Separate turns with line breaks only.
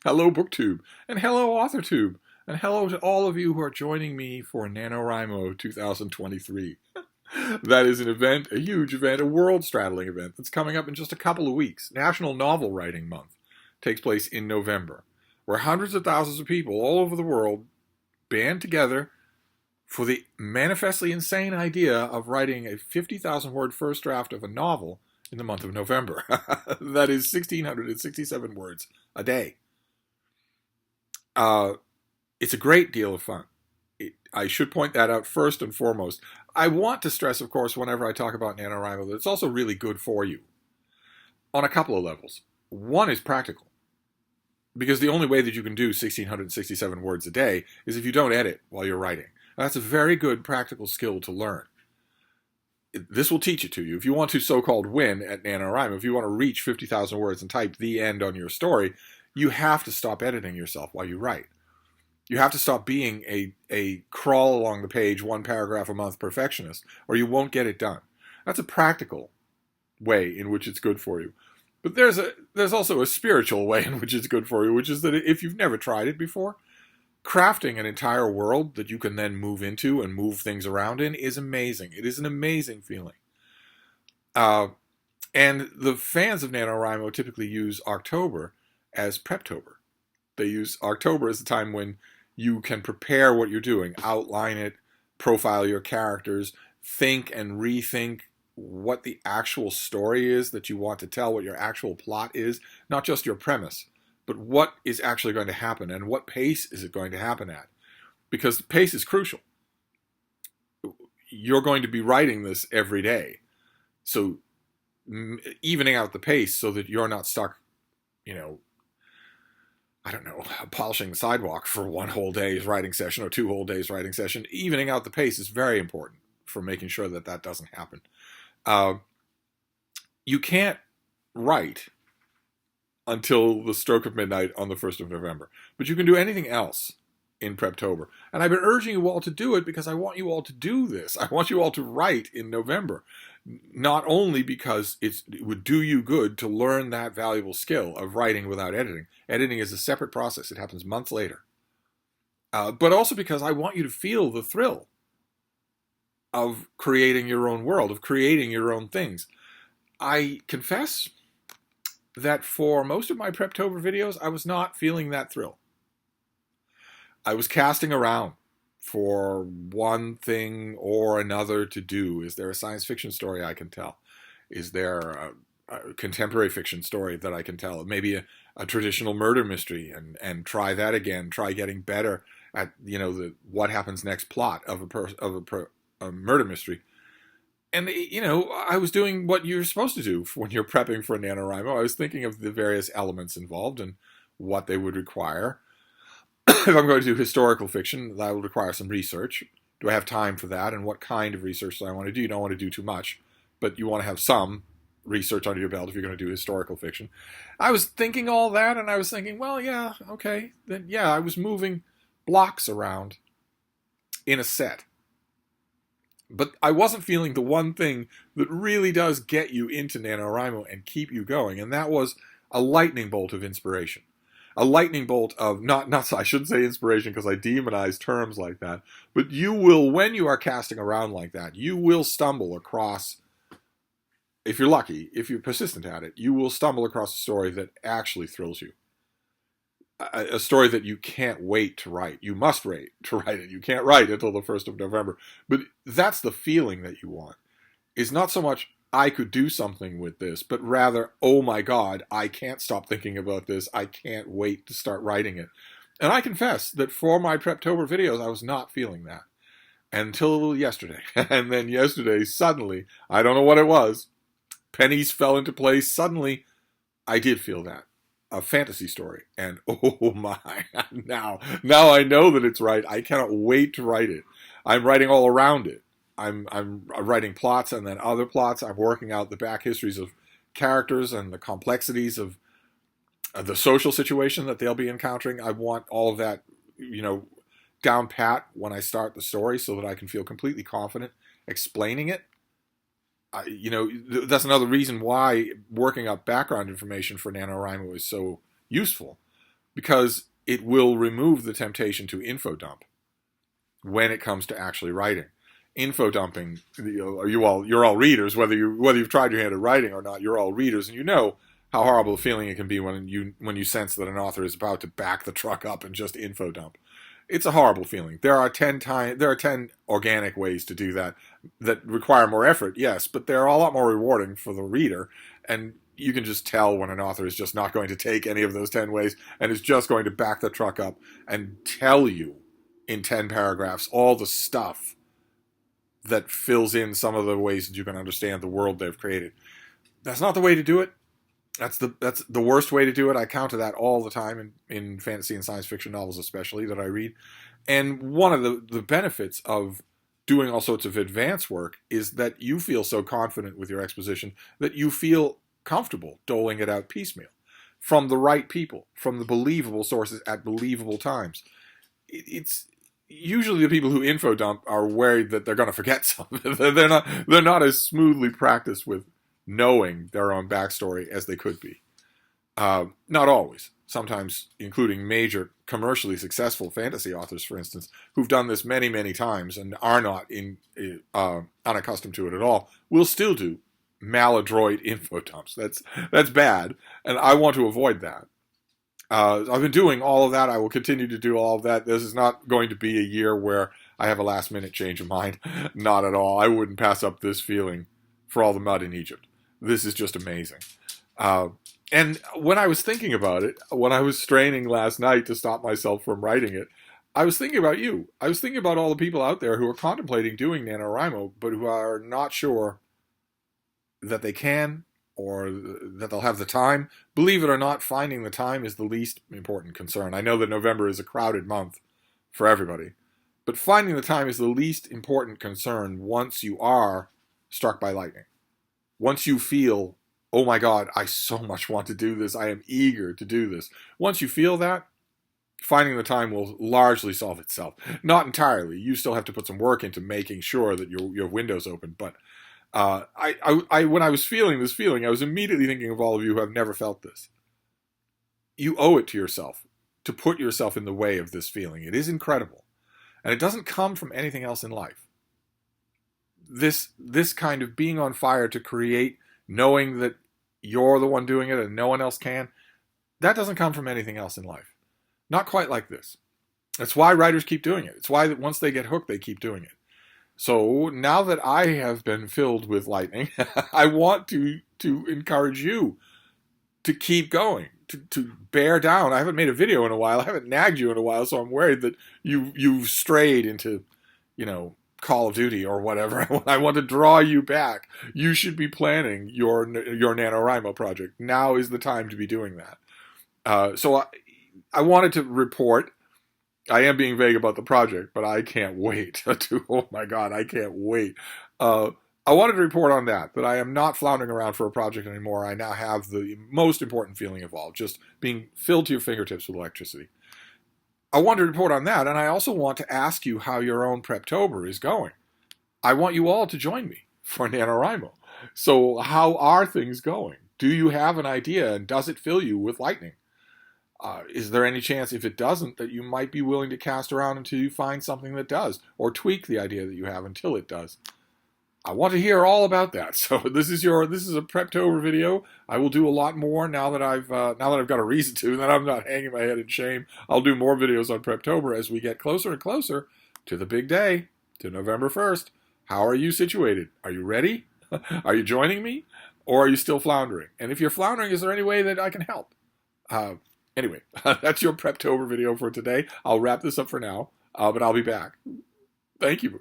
Hello, BookTube, and hello, AuthorTube, and hello to all of you who are joining me for NaNoWriMo 2023. That is an event, a huge event, a world-straddling event that's coming up in just a couple of weeks. National Novel Writing Month takes place in November, where hundreds of thousands of people all over the world band together for the manifestly insane idea of writing a 50,000-word first draft of a novel in the month of November. That is 1,667 words a day. It's a great deal of fun. I should point that out first and foremost. I want to stress, of course, whenever I talk about NaNoWriMo, that it's also really good for you on a couple of levels. One is practical, because the only way that you can do 1,667 words a day is if you don't edit while you're writing. That's a very good practical skill to learn. This will teach it to you. If you want to so-called win at NaNoWriMo, if you want to reach 50,000 words and type the end on your story, you have to stop editing yourself while you write. You have to stop being a crawl along the page, one paragraph a month perfectionist, or you won't get it done. That's a practical way in which it's good for you. But there's also a spiritual way in which it's good for you, which is that if you've never tried it before, crafting an entire world that you can then move into and move things around in is amazing. It is an amazing feeling. And the fans of NaNoWriMo typically use October as Preptober. They use October as the time when you can prepare what you're doing, outline it, profile your characters, think and rethink what the actual story is that you want to tell, what your actual plot is, not just your premise, but what is actually going to happen and what pace is it going to happen at. Because pace is crucial. You're going to be writing this every day. So evening out the pace so that you're not stuck, polishing the sidewalk for one whole day's writing session or 2 whole days writing session. Evening out the pace is very important for making sure that that doesn't happen. You can't write until the stroke of midnight on the 1st of November, but you can do anything else in Preptober. And I've been urging you all to do it because I want you all to do this. I want you all to write in November. Not only because it would do you good to learn that valuable skill of writing without editing. Editing is a separate process. It happens months later. But also because I want you to feel the thrill of creating your own world, of creating your own things. I confess that for most of my Preptober videos, I was not feeling that thrill. I was casting around for one thing or another to do. Is there a science fiction story I can tell? Is there a contemporary fiction story that I can tell? Maybe a traditional murder mystery, and try that again. Try getting better at the what happens next plot of a murder mystery. And I was doing what you're supposed to do when you're prepping for NaNoWriMo. I was thinking of the various elements involved and what they would require. If I'm going to do historical fiction, that will require some research. Do I have time for that? And what kind of research do I want to do? You don't want to do too much, but you want to have some research under your belt if you're going to do historical fiction. I was thinking all that, and I was thinking, well, yeah, okay. Then, yeah, I was moving blocks around in a set. But I wasn't feeling the one thing that really does get you into NaNoWriMo and keep you going, and that was a lightning bolt of inspiration. A lightning bolt of, I shouldn't say inspiration because I demonize terms like that, but you will, when you are casting around like that, you will stumble across, if you're lucky, if you're persistent at it, you will stumble across a story that actually thrills you. A story that you can't wait to write. You must wait to write it. You can't write until the 1st of November. But that's the feeling that you want. It's not so much, I could do something with this, but rather, oh my God, I can't stop thinking about this. I can't wait to start writing it. And I confess that for my Preptober videos, I was not feeling that until yesterday. And then yesterday, suddenly, I don't know what it was, pennies fell into place. Suddenly, I did feel that. A fantasy story. And oh my, now I know that it's right. I cannot wait to write it. I'm writing all around it. I'm writing plots and then other plots. I'm working out the back histories of characters and the complexities of the social situation that they'll be encountering. I want all of that, down pat when I start the story so that I can feel completely confident explaining it. That's another reason why working up background information for NaNoWriMo is so useful. because it will remove the temptation to info dump when it comes to actually writing. Info dumping, you're all readers, whether you've tried your hand at writing or not, you're all readers, and you know how horrible a feeling it can be when you sense that an author is about to back the truck up and just info dump. It's a horrible feeling. There are 10 organic ways to do that require more effort, yes, but they're a lot more rewarding for the reader, and you can just tell when an author is just not going to take any of those 10 ways and is just going to back the truck up and tell you in 10 paragraphs all the stuff that fills in some of the ways that you can understand the world they've created. That's not the way to do it. That's the worst way to do it. I counter that all the time in fantasy and science fiction novels especially that I read. And one of the benefits of doing all sorts of advanced work is that you feel so confident with your exposition that you feel comfortable doling it out piecemeal from the right people, from the believable sources at believable times. It's usually the people who info dump are worried that they're going to forget something. They're not as smoothly practiced with knowing their own backstory as they could be. Not always. Sometimes, including major commercially successful fantasy authors, for instance, who've done this many, many times and are not unaccustomed to it at all, will still do maladroit info dumps. That's bad, and I want to avoid that. I've been doing all of that. I will continue to do all of that. This is not going to be a year where I have a last-minute change of mind. Not at all. I wouldn't pass up this feeling for all the mud in Egypt. This is just amazing. And when I was thinking about it, when I was straining last night to stop myself from writing it, I was thinking about you. I was thinking about all the people out there who are contemplating doing NaNoWriMo, but who are not sure that they can or that they'll have the time. Believe it or not, finding the time is the least important concern. I know that November is a crowded month for everybody, but finding the time is the least important concern once you are struck by lightning. Once you feel, oh my God, I so much want to do this. I am eager to do this. Once you feel that, finding the time will largely solve itself. Not entirely. You still have to put some work into making sure that your window's open. But when I was feeling this feeling, I was immediately thinking of all of you who have never felt this. You owe it to yourself to put yourself in the way of this feeling. It is incredible. And it doesn't come from anything else in life. This kind of being on fire to create, knowing that you're the one doing it and no one else can, that doesn't come from anything else in life. Not quite like this. That's why writers keep doing it. It's why that once they get hooked, they keep doing it. So now that I have been filled with lightning, I want to encourage you to keep going, to bear down. I haven't made a video in a while. I haven't nagged you in a while, so I'm worried that you've strayed into, Call of Duty or whatever. I want to draw you back. You should be planning your NaNoWriMo project. Now is the time to be doing that. So I wanted to report. I am being vague about the project, but I can't wait. Oh my God, I can't wait. I wanted to report on that I am not floundering around for a project anymore. I now have the most important feeling of all, just being filled to your fingertips with electricity. I want to report on that, and I also want to ask you how your own Preptober is going. I want you all to join me for NaNoWriMo. So how are things going? Do you have an idea, and does it fill you with lightning? Is there any chance, if it doesn't, that you might be willing to cast around until you find something that does, or tweak the idea that you have until it does? I want to hear all about that. So this is a Preptober video. I will do a lot more now that I've got a reason to, and that I'm not hanging my head in shame. I'll do more videos on Preptober as we get closer and closer to the big day, to November 1st. How are you situated? Are you ready? Are you joining me? Or are you still floundering? And if you're floundering, is there any way that I can help? Anyway, that's your Preptober video for today. I'll wrap this up for now, but I'll be back. Thank you.